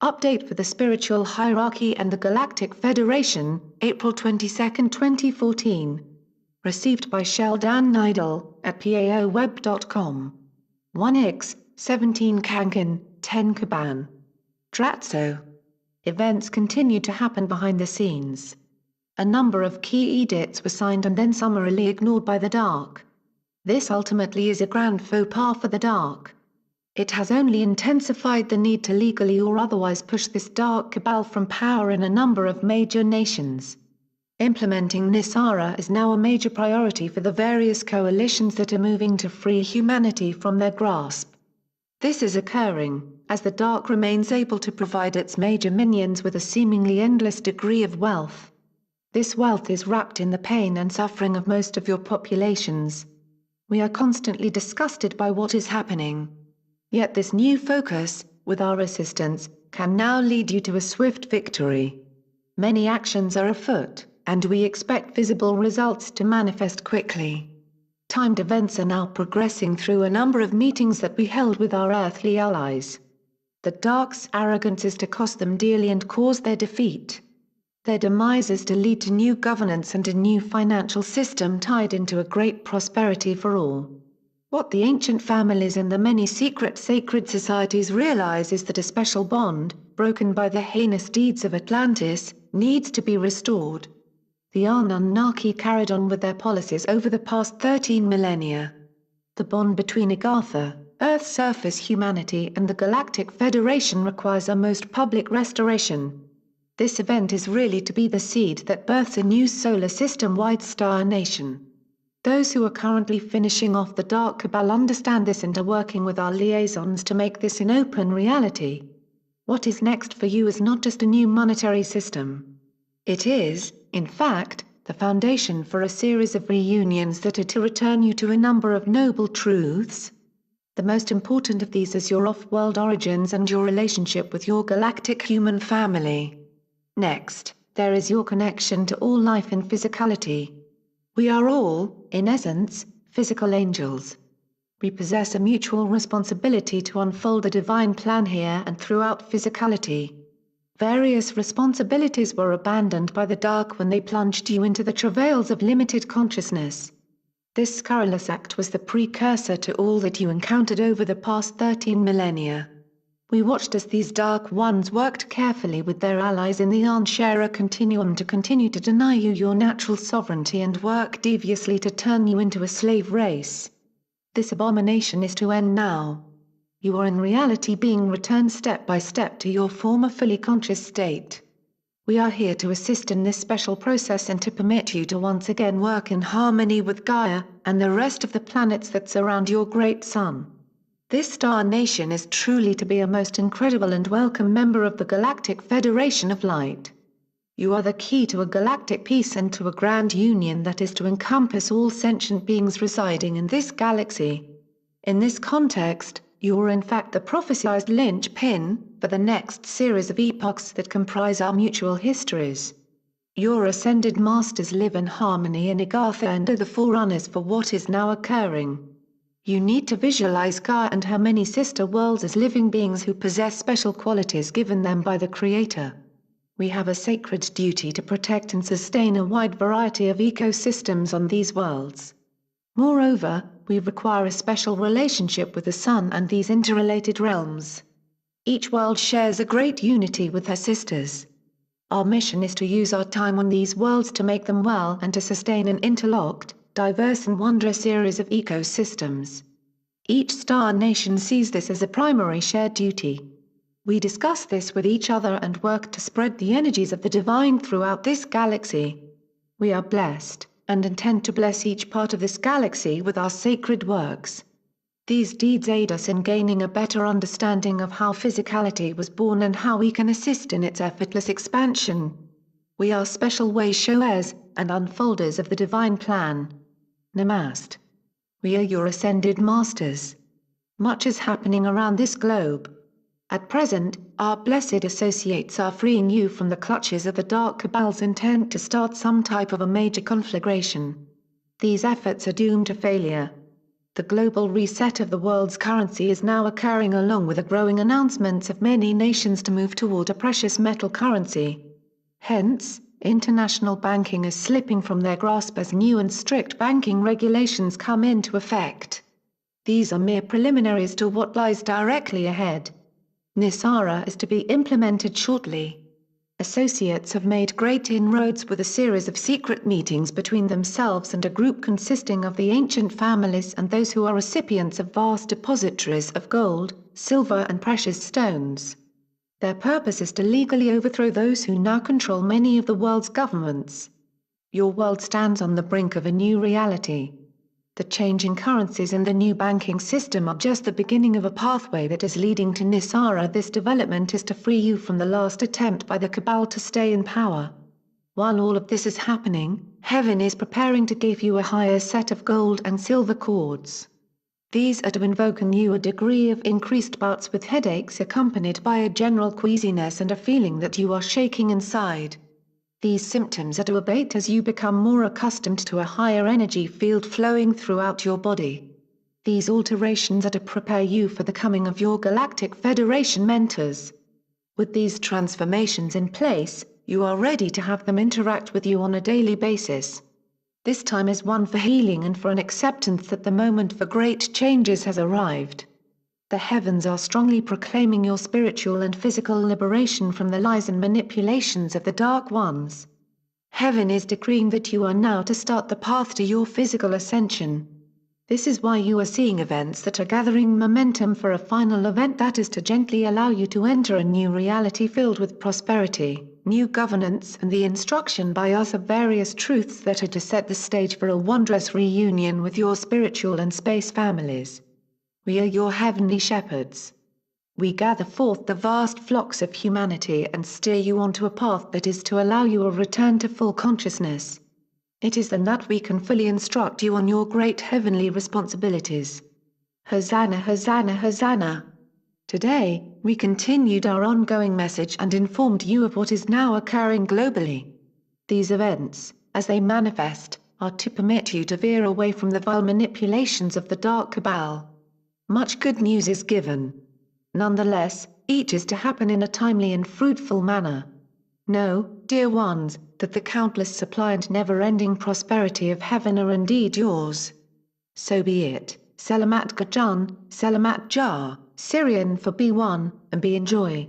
Update for the Spiritual Hierarchy and the Galactic Federation, April 22, 2014. Received by Sheldan Nidle, at paoweb.com. 1x, 17 Kangan, 10 Kaban. Dratso. Events continued to happen behind the scenes. A number of key edicts were signed and then summarily ignored by the Dark. This ultimately is a grand faux pas for the Dark. It has only intensified the need to legally or otherwise push this dark cabal from power in a number of major nations. Implementing Nisara is now a major priority for the various coalitions that are moving to free humanity from their grasp. This is occurring, as the Dark remains able to provide its major minions with a seemingly endless degree of wealth. This wealth is wrapped in the pain and suffering of most of your populations. We are constantly disgusted by what is happening. Yet this new focus, with our assistance, can now lead you to a swift victory. Many actions are afoot, and we expect visible results to manifest quickly. Timed events are now progressing through a number of meetings that we held with our earthly allies. The Dark's arrogance is to cost them dearly and cause their defeat. Their demise is to lead to new governance and a new financial system tied into a great prosperity for all. What the ancient families and the many secret sacred societies realize is that a special bond, broken by the heinous deeds of Atlantis, needs to be restored. The Anunnaki carried on with their policies over the past 13 millennia. The bond between Agartha, Earth's surface humanity and the Galactic Federation requires a most public restoration. This event is really to be the seed that births a new solar system-wide star nation. Those who are currently finishing off the Dark Cabal understand this and are working with our liaisons to make this an open reality. What is next for you is not just a new monetary system. It is, in fact, the foundation for a series of reunions that are to return you to a number of noble truths. The most important of these is your off-world origins and your relationship with your galactic human family. Next, there is your connection to all life in physicality. We are all, in essence, physical angels. We possess a mutual responsibility to unfold the divine plan here and throughout physicality. Various responsibilities were abandoned by the Dark when they plunged you into the travails of limited consciousness. This scurrilous act was the precursor to all that you encountered over the past 13 millennia. We watched as these Dark Ones worked carefully with their allies in the Ansharer continuum to continue to deny you your natural sovereignty and work deviously to turn you into a slave race. This abomination is to end now. You are in reality being returned step by step to your former fully conscious state. We are here to assist in this special process and to permit you to once again work in harmony with Gaia and the rest of the planets that surround your great sun. This star nation is truly to be a most incredible and welcome member of the Galactic Federation of Light. You are the key to a galactic peace and to a grand union that is to encompass all sentient beings residing in this galaxy. In this context, you are in fact the prophesied linchpin for the next series of epochs that comprise our mutual histories. Your ascended masters live in harmony in Agartha and are the forerunners for what is now occurring. You need to visualize Gaia and her many sister worlds as living beings who possess special qualities given them by the Creator. We have a sacred duty to protect and sustain a wide variety of ecosystems on these worlds. Moreover, we require a special relationship with the Sun and these interrelated realms. Each world shares a great unity with her sisters. Our mission is to use our time on these worlds to make them well and to sustain an interlocked, diverse and wondrous series of ecosystems. Each star nation sees this as a primary shared duty. We discuss this with each other and work to spread the energies of the divine throughout this galaxy. We are blessed, and intend to bless each part of this galaxy with our sacred works. These deeds aid us in gaining a better understanding of how physicality was born and how we can assist in its effortless expansion. We are special way showers and unfolders of the divine plan. Namaste. We are your ascended masters. Much is happening around this globe. At present, our blessed associates are freeing you from the clutches of the Dark Cabal's intent to start some type of a major conflagration. These efforts are doomed to failure. The global reset of the world's currency is now occurring along with the growing announcements of many nations to move toward a precious metal currency. Hence, international banking is slipping from their grasp as new and strict banking regulations come into effect. These are mere preliminaries to what lies directly ahead. NISARA is to be implemented shortly. Associates have made great inroads with a series of secret meetings between themselves and a group consisting of the ancient families and those who are recipients of vast depositories of gold, silver and precious stones. Their purpose is to legally overthrow those who now control many of the world's governments. Your world stands on the brink of a new reality. The changing currencies and the new banking system are just the beginning of a pathway that is leading to NISARA. This development is to free you from the last attempt by the cabal to stay in power. While all of this is happening, heaven is preparing to give you a higher set of gold and silver cords. These are to invoke in you a degree of increased bouts with headaches accompanied by a general queasiness and a feeling that you are shaking inside. These symptoms are to abate as you become more accustomed to a higher energy field flowing throughout your body. These alterations are to prepare you for the coming of your Galactic Federation mentors. With these transformations in place, you are ready to have them interact with you on a daily basis. This time is one for healing and for an acceptance that the moment for great changes has arrived. The heavens are strongly proclaiming your spiritual and physical liberation from the lies and manipulations of the Dark Ones. Heaven is decreeing that you are now to start the path to your physical ascension. This is why you are seeing events that are gathering momentum for a final event that is to gently allow you to enter a new reality filled with prosperity, new governance and the instruction by us of various truths that are to set the stage for a wondrous reunion with your spiritual and space families. We are your heavenly shepherds. We gather forth the vast flocks of humanity and steer you onto a path that is to allow you a return to full consciousness. It is then that we can fully instruct you on your great heavenly responsibilities. Hosanna, Hosanna, Hosanna. Today, we continued our ongoing message and informed you of what is now occurring globally. These events, as they manifest, are to permit you to veer away from the vile manipulations of the Dark Cabal. Much good news is given. Nonetheless, each is to happen in a timely and fruitful manner. Know, dear ones, that the countless supply and never-ending prosperity of heaven are indeed yours. So be it. Selamat Gajan, Selamat Jah, Syrian for be one, and be enjoy.